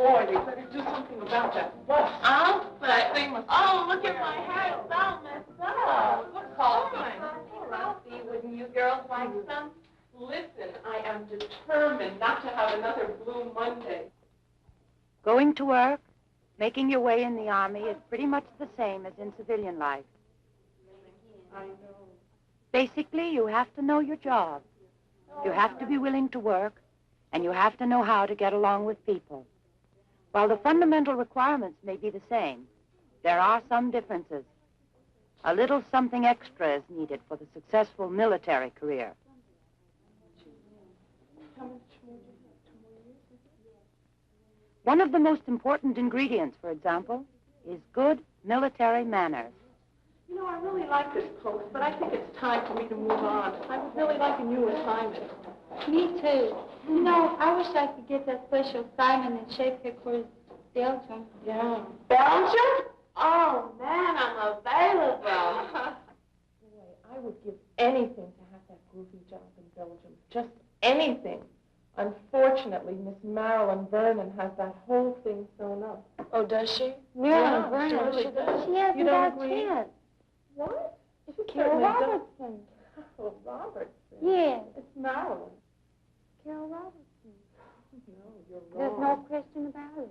boy, they better do something about that bus. That thing must... Oh, look at my hair. It's all messed up. Look, Ralphie, wouldn't you girls like some? Listen, I am determined not to have another Blue Monday. Going to work, making your way in the Army is pretty much the same as in civilian life. I know. Basically, you have to know your job. You have to be willing to work, and you have to know how to get along with people. While the fundamental requirements may be the same, there are some differences. A little something extra is needed for the successful military career. One of the most important ingredients, for example, is good military manners. You know, I really like this post, but I think it's time for me to move on. I would really like a new assignment. Me too. You know, I wish I could get that special assignment and shape headquarters Belgium. Yeah. Belgium? Oh, man, I'm available. Boy, I would give anything to have that groovy job in Belgium. Just anything. Unfortunately, Miss Marilyn Vernon has that whole thing sewn up. Oh, does she? Marilyn She Vernon. really does. She hasn't You don't got a agree? chance. What? She Carol certainly does. Robertson. Oh, Robertson. Yes. It's Marilyn. Carol Robertson. No, you're There's wrong. no question about it.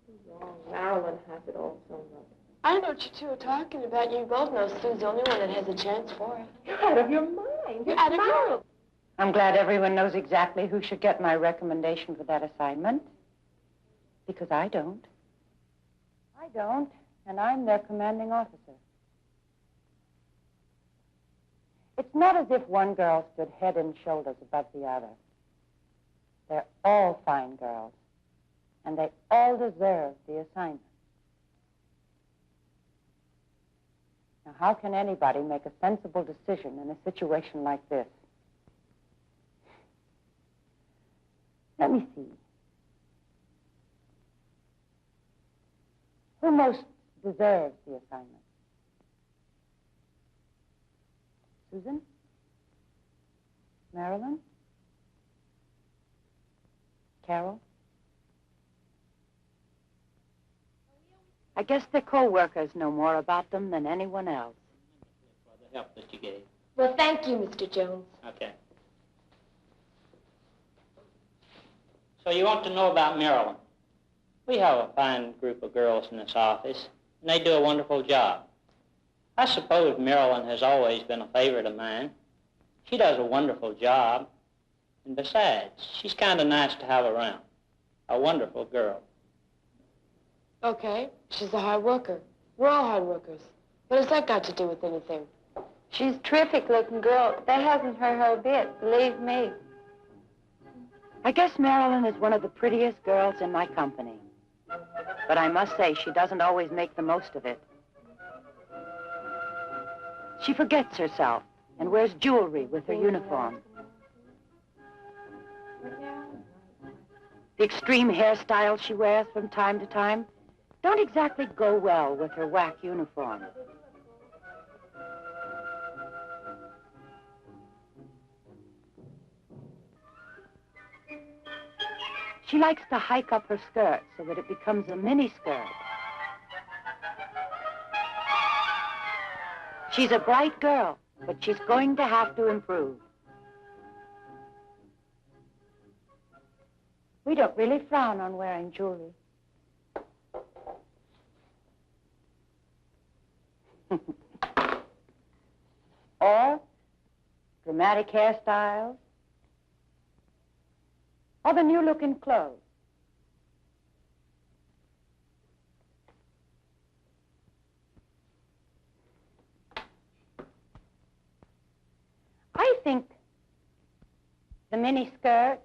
You're wrong. Marilyn has it all sewn up. I know what you two are talking about. You both know Sue's the only one that has a chance for it. You're out of your mind. You're out of your... I'm glad everyone knows exactly who should get my recommendation for that assignment, because I don't. I don't, and I'm their commanding officer. It's not as if one girl stood head and shoulders above the other. They're all fine girls, and they all deserve the assignment. Now, how can anybody make a sensible decision in a situation like this? Let me see. Who most deserves the assignment? Susan? Marilyn? Carol? I guess their co-workers know more about them than anyone else. For the help that you gave. Well, thank you, Mr. Jones. Okay. So you want to know about Marilyn. We have a fine group of girls in this office, and they do a wonderful job. I suppose Marilyn has always been a favorite of mine. She does a wonderful job, and besides, she's kind of nice to have around. A wonderful girl. Okay, she's a hard worker. We're all hard workers. What has that got to do with anything? She's a terrific-looking girl. That hasn't hurt her a bit, believe me. I guess Marilyn is one of the prettiest girls in my company. But I must say, she doesn't always make the most of it. She forgets herself and wears jewelry with her uniform. The extreme hairstyles she wears from time to time don't exactly go well with her whack uniform. She likes to hike up her skirt so that it becomes a mini skirt. She's a bright girl, but she's going to have to improve. We don't really frown on wearing jewelry. Or dramatic hairstyles, or the new-looking clothes. I think the miniskirt,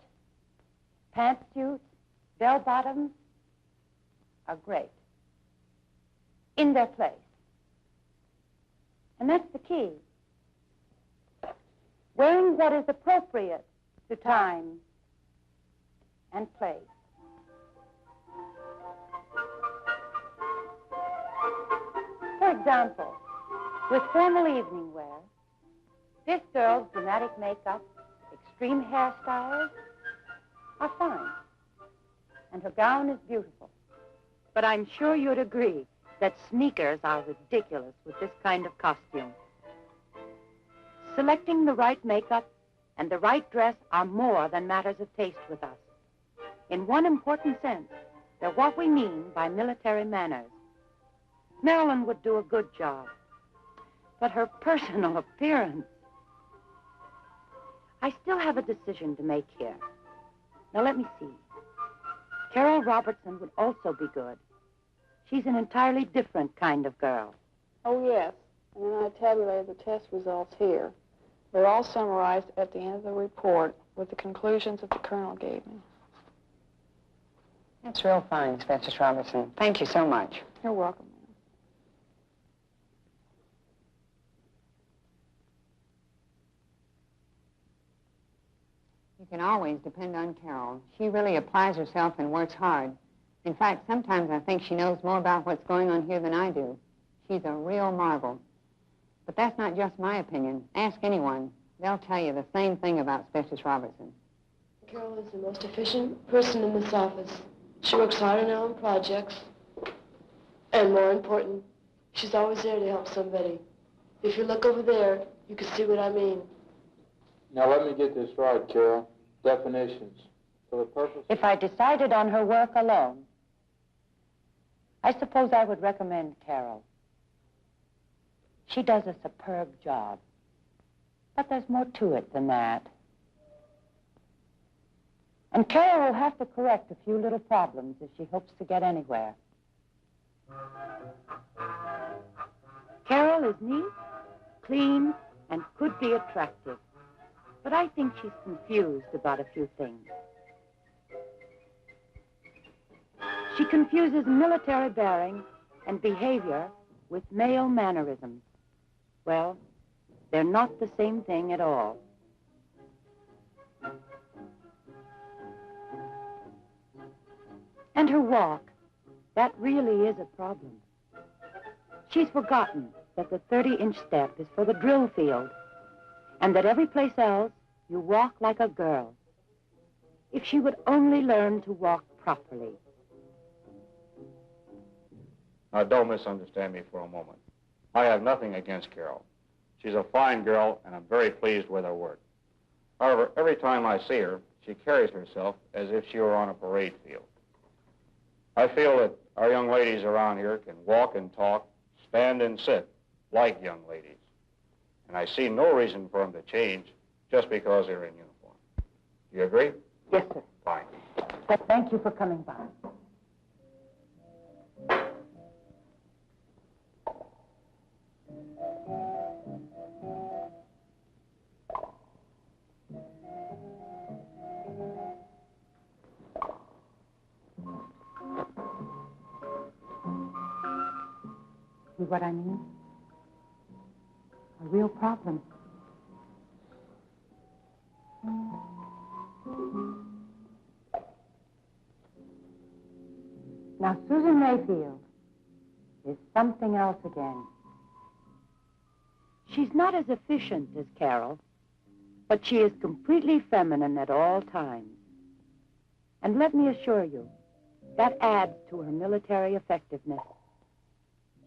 pantsuits, bell-bottoms are great in their place. And that's the key. Wearing what is appropriate to time and place. For example, with formal evening wear, this girl's dramatic makeup, extreme hairstyles are fine. and her gown is beautiful. But I'm sure you'd agree that sneakers are ridiculous with this kind of costume. Selecting the right makeup and the right dress are more than matters of taste with us. In one important sense, they're what we mean by military manners. Marilyn would do a good job, but her personal appearance... I still have a decision to make here. Now, let me see. Carol Robertson would also be good. She's an entirely different kind of girl. Oh, yes. And I tabulated the test results here. They're all summarized at the end of the report with the conclusions that the colonel gave me. That's real fine, Miss Robertson. Thank you so much. You're welcome, ma'am. You can always depend on Carol. She really applies herself and works hard. In fact, sometimes I think she knows more about what's going on here than I do. She's a real marvel. But that's not just my opinion. Ask anyone. They'll tell you the same thing about Specialist Robertson. Carol is the most efficient person in this office. She works hard on her own projects. And more important, she's always there to help somebody. If you look over there, you can see what I mean. Now let me get this right, Carol. Definitions. For the purpose... If I decided on her work alone, I suppose I would recommend Carol. She does a superb job. But there's more to it than that. And Carol will have to correct a few little problems if she hopes to get anywhere. Carol is neat, clean, and could be attractive. But I think she's confused about a few things. She confuses military bearing and behavior with male mannerisms. Well, they're not the same thing at all. And her walk, that really is a problem. She's forgotten that the 30-inch step is for the drill field, and that every place else you walk like a girl. If she would only learn to walk properly. Now, don't misunderstand me for a moment. I have nothing against Carol. She's a fine girl, and I'm very pleased with her work. However, every time I see her, she carries herself as if she were on a parade field. I feel that our young ladies around here can walk and talk, stand and sit like young ladies. And I see no reason for them to change just because they're in uniform. Do you agree? Yes, sir. Fine. Thank you for coming by. See what I mean? A real problem. Now, Susan Mayfield is something else again. She's not as efficient as Carol, but she is completely feminine at all times. And let me assure you, that adds to her military effectiveness.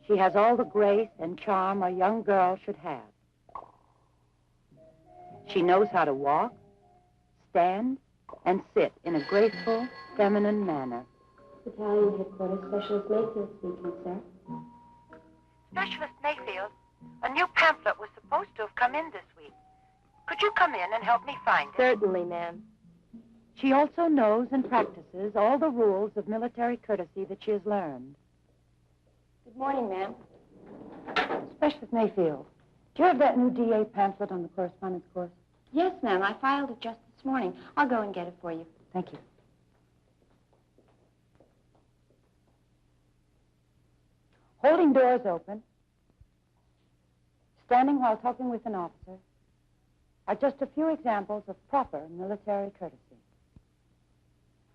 She has all the grace and charm a young girl should have. She knows how to walk, stand, and sit in a graceful, feminine manner. Battalion Headquarters, Specialist Mayfield speaking, sir. Specialist Mayfield, a new pamphlet was supposed to have come in this week. Could you come in and help me find it? Certainly, ma'am. She also knows and practices all the rules of military courtesy that she has learned. Good morning, ma'am. Specialist Mayfield, do you have that new DA pamphlet on the correspondence course? Yes, ma'am. I filed it just this morning. I'll go and get it for you. Thank you. Holding doors open, standing while talking with an officer, are just a few examples of proper military courtesy.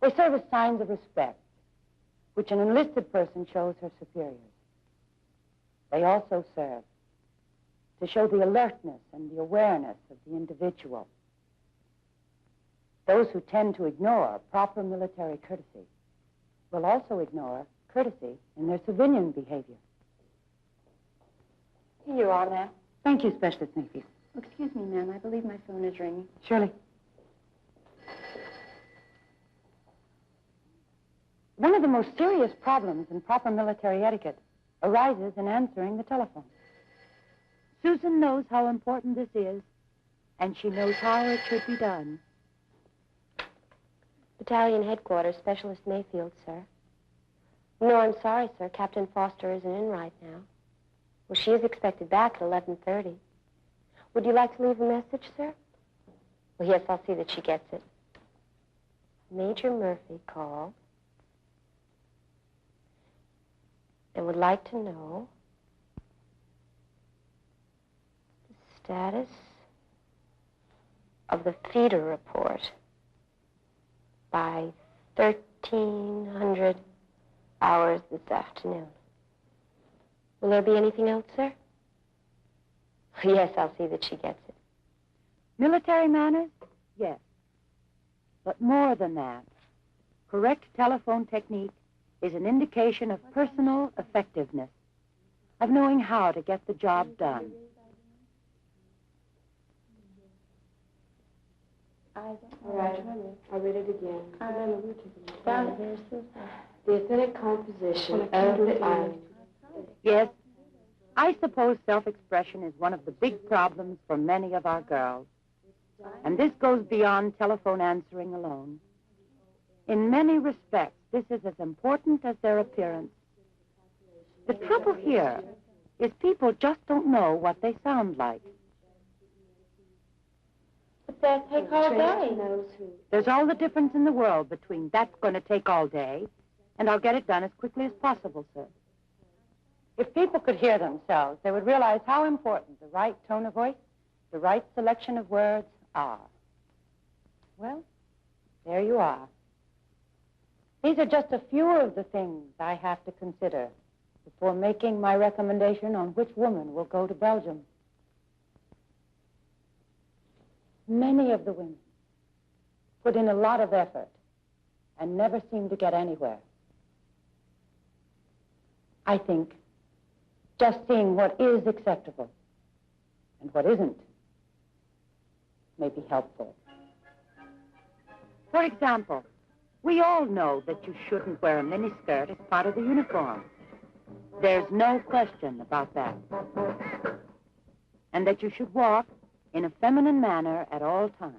They serve as signs of respect, which an enlisted person shows her superiors. They also serve to show the alertness and the awareness of the individual. Those who tend to ignore proper military courtesy will also ignore courtesy in their civilian behavior. Here you are, ma'am. Thank you, Specialist Mayfield. Excuse me, ma'am. I believe my phone is ringing. Shirley. One of the most serious problems in proper military etiquette arises in answering the telephone. Susan knows how important this is, and she knows how it should be done. Battalion headquarters, Specialist Mayfield, sir. No, I'm sorry, sir. Captain Foster isn't in right now. Well, she is expected back at 11:30. Would you like to leave a message, sir? Well, yes, I'll see that she gets it. Major Murphy called and would like to know the status of the feeder report by 1300 hours this afternoon. Will there be anything else, sir? Yes, I'll see that she gets it. Military manners? Yes. But more than that, correct telephone technique is an indication of personal effectiveness, of knowing how to get the job done. All right, I'll read it again. Down there, the authentic composition of the island. Yes, I suppose self-expression is one of the big problems for many of our girls. And this goes beyond telephone answering alone. In many respects, this is as important as their appearance. The trouble here is people just don't know what they sound like. But that take all day. There's all the difference in the world between that's going to take all day and I'll get it done as quickly as possible, sir. If people could hear themselves, they would realize how important the right tone of voice, the right selection of words are. Well, there you are. These are just a few of the things I have to consider before making my recommendation on which woman will go to Belgium. Many of the women put in a lot of effort and never seem to get anywhere. I think just seeing what is acceptable and what isn't may be helpful. For example, we all know that you shouldn't wear a miniskirt as part of the uniform. There's no question about that. And that you should walk in a feminine manner at all times.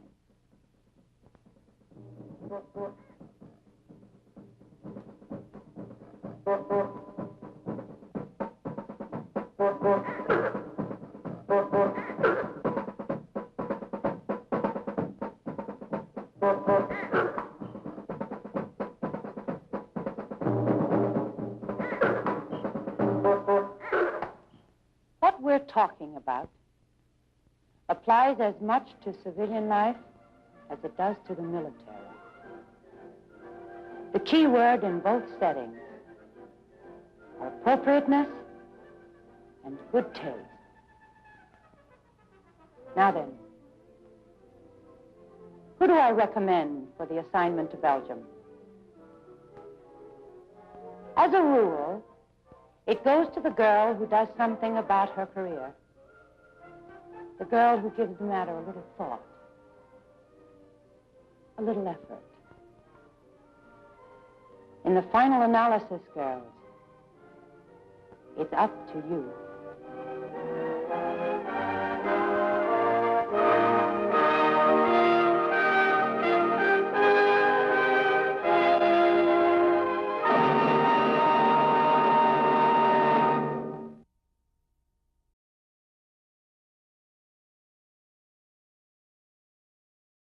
What we're talking about applies as much to civilian life as it does to the military. The key word in both settings are appropriateness and good taste. Now then, who do I recommend for the assignment to Belgium? As a rule, it goes to the girl who does something about her career. The girl who gives the matter a little thought, a little effort. In the final analysis, girls, it's up to you.